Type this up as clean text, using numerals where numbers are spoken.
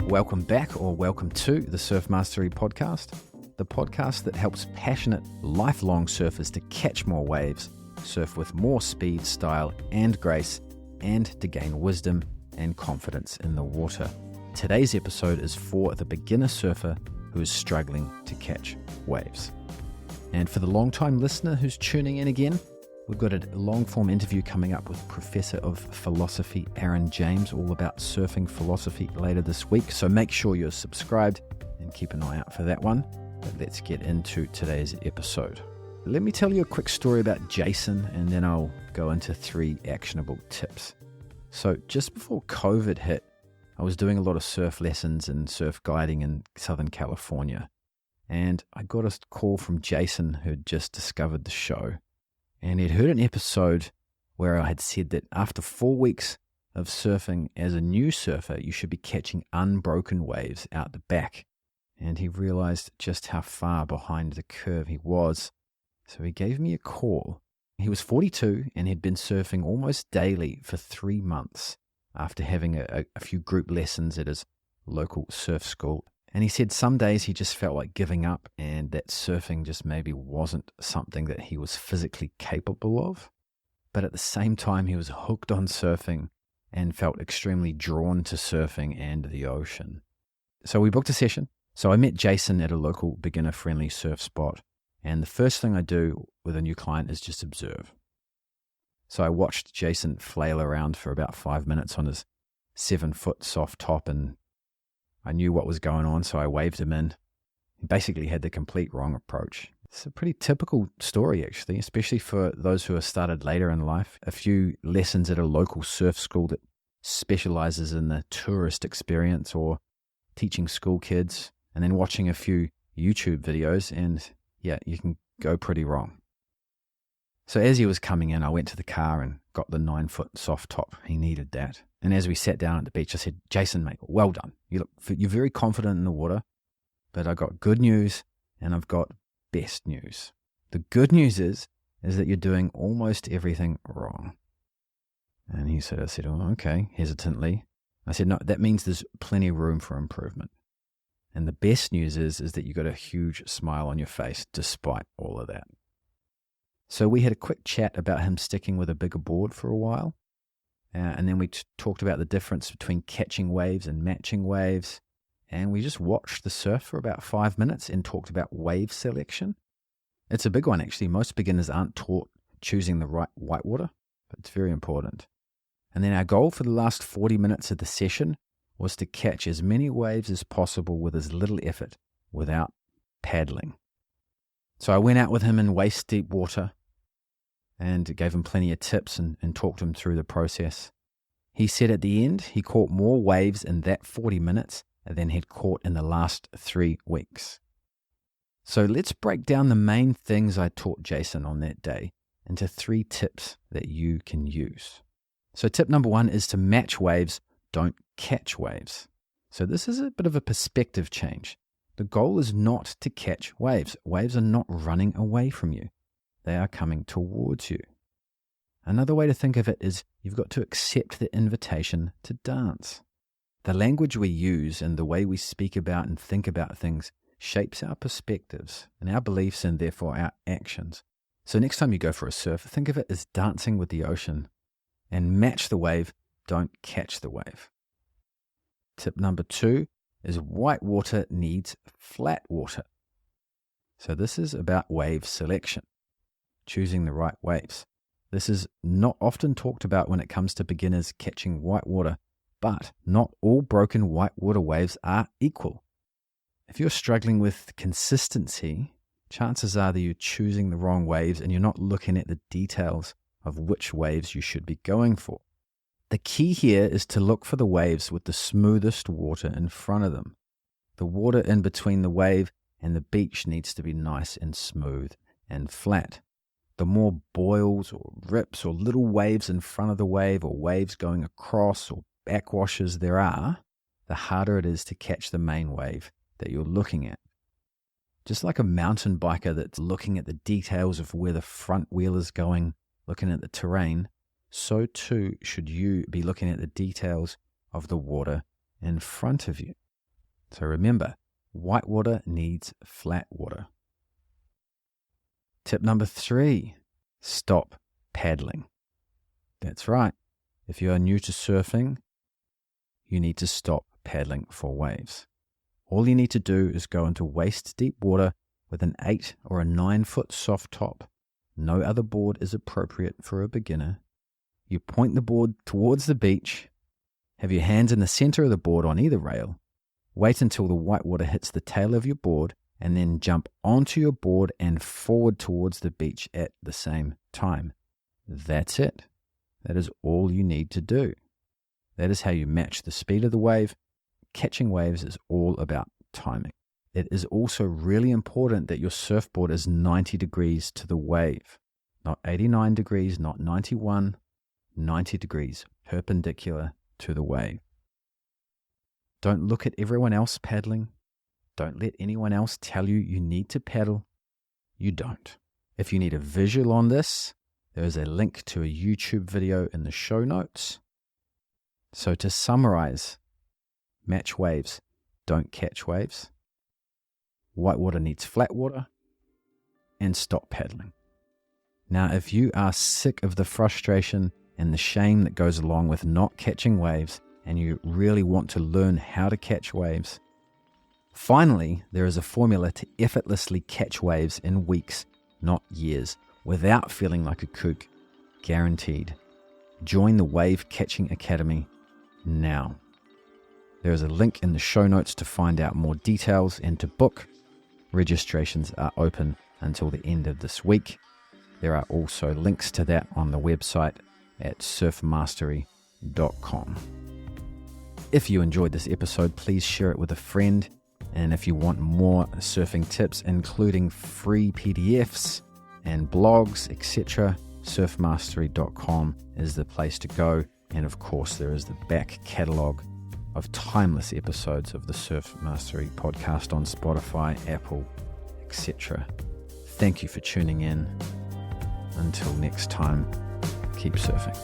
Welcome back or welcome to the Surf Mastery Podcast, the podcast that helps passionate, lifelong surfers to catch more waves, surf with more speed, style, and grace, and to gain wisdom and confidence in the water. Today's episode is for the beginner surfer who is struggling to catch waves. And for the long-time listener who's tuning in again, we've got a long-form interview coming up with Professor of Philosophy Aaron James, all about surfing philosophy later this week. So make sure you're subscribed and keep an eye out for that one. But let's get into today's episode. Let me tell you a quick story about Jason, and then I'll go into 3 actionable tips. So just before COVID hit, I was doing a lot of surf lessons and surf guiding in Southern California. And I got a call from Jason, who had just discovered the show. And he'd heard an episode where I had said that after 4 weeks of surfing as a new surfer, you should be catching unbroken waves out the back. And he realized just how far behind the curve he was. So he gave me a call. He was 42 and had been surfing almost daily for 3 months after having a few group lessons at his local surf school. And he said some days he just felt like giving up and that surfing just maybe wasn't something that he was physically capable of. But at the same time, he was hooked on surfing and felt extremely drawn to surfing and the ocean. So we booked a session. So I met Jason at a local beginner-friendly surf spot. And the first thing I do with a new client is just observe. So I watched Jason flail around for about 5 minutes on his 7-foot soft top, and I knew what was going on, so I waved him in. He basically had the complete wrong approach. It's a pretty typical story, actually, especially for those who have started later in life. A few lessons at a local surf school that specializes in the tourist experience, or teaching school kids, and then watching a few YouTube videos, and yeah, you can go pretty wrong. So as he was coming in, I went to the car and got the 9-foot soft top. He needed that. And as we sat down at the beach, I said, "Jason, mate, well done. You're very confident in the water, but I got good news and I've got best news. The good news is that you're doing almost everything wrong." And I said, "Oh, okay," hesitantly. I said, "No, that means there's plenty of room for improvement. And the best news is that you got a huge smile on your face despite all of that." So we had a quick chat about him sticking with a bigger board for a while. And then we talked about the difference between catching waves and matching waves. And we just watched the surf for about 5 minutes and talked about wave selection. It's a big one, actually. Most beginners aren't taught choosing the right whitewater, but it's very important. And then our goal for the last 40 minutes of the session was to catch as many waves as possible with as little effort without paddling. So I went out with him in waist-deep water and gave him plenty of tips and talked him through the process. He said at the end he caught more waves in that 40 minutes than he'd caught in the last 3 weeks. So let's break down the main things I taught Jason on that day into 3 tips that you can use. So tip number 1 is to match waves, don't catch waves. So this is a bit of a perspective change. The goal is not to catch waves. Waves are not running away from you. They are coming towards you. Another way to think of it is you've got to accept the invitation to dance. The language we use and the way we speak about and think about things shapes our perspectives and our beliefs, and therefore our actions. So next time you go for a surf, think of it as dancing with the ocean, and match the wave, don't catch the wave. Tip number 2 is white water needs flat water. So this is about wave selection, choosing the right waves. This is not often talked about when it comes to beginners catching whitewater, but not all broken whitewater waves are equal. If you're struggling with consistency, chances are that you're choosing the wrong waves and you're not looking at the details of which waves you should be going for. The key here is to look for the waves with the smoothest water in front of them. The water in between the wave and the beach needs to be nice and smooth and flat. The more boils or rips or little waves in front of the wave, or waves going across or backwashes there are, the harder it is to catch the main wave that you're looking at. Just like a mountain biker that's looking at the details of where the front wheel is going, looking at the terrain, so too should you be looking at the details of the water in front of you. So remember, whitewater needs flat water. Tip number 3, stop paddling. That's right. If you are new to surfing, you need to stop paddling for waves. All you need to do is go into waist-deep water with an 8 or a 9-foot soft top. No other board is appropriate for a beginner. You point the board towards the beach, have your hands in the center of the board on either rail, wait until the whitewater hits the tail of your board, and then jump onto your board and forward towards the beach at the same time. That's it. That is all you need to do. That is how you match the speed of the wave. Catching waves is all about timing. It is also really important that your surfboard is 90 degrees to the wave. Not 89 degrees, not 91, 90 degrees perpendicular to the wave. Don't look at everyone else paddling. Don't let anyone else tell you need to paddle. You don't. If you need a visual on this, there is a link to a YouTube video in the show notes. So to summarize, match waves, don't catch waves. Whitewater needs flat water, and stop paddling. Now, if you are sick of the frustration and the shame that goes along with not catching waves, and you really want to learn how to catch waves, finally, there is a formula to effortlessly catch waves in weeks, not years, without feeling like a kook. Guaranteed. Join the Wave Catching Academy now. There is a link in the show notes to find out more details and to book. Registrations are open until the end of this week. There are also links to that on the website at surfmastery.com. If you enjoyed this episode, please share it with a friend. And if you want more surfing tips, including free PDFs and blogs, etc., surfmastery.com is the place to go. And of course, there is the back catalogue of timeless episodes of the Surf Mastery podcast on Spotify, Apple, etc. Thank you for tuning in. Until next time, keep surfing.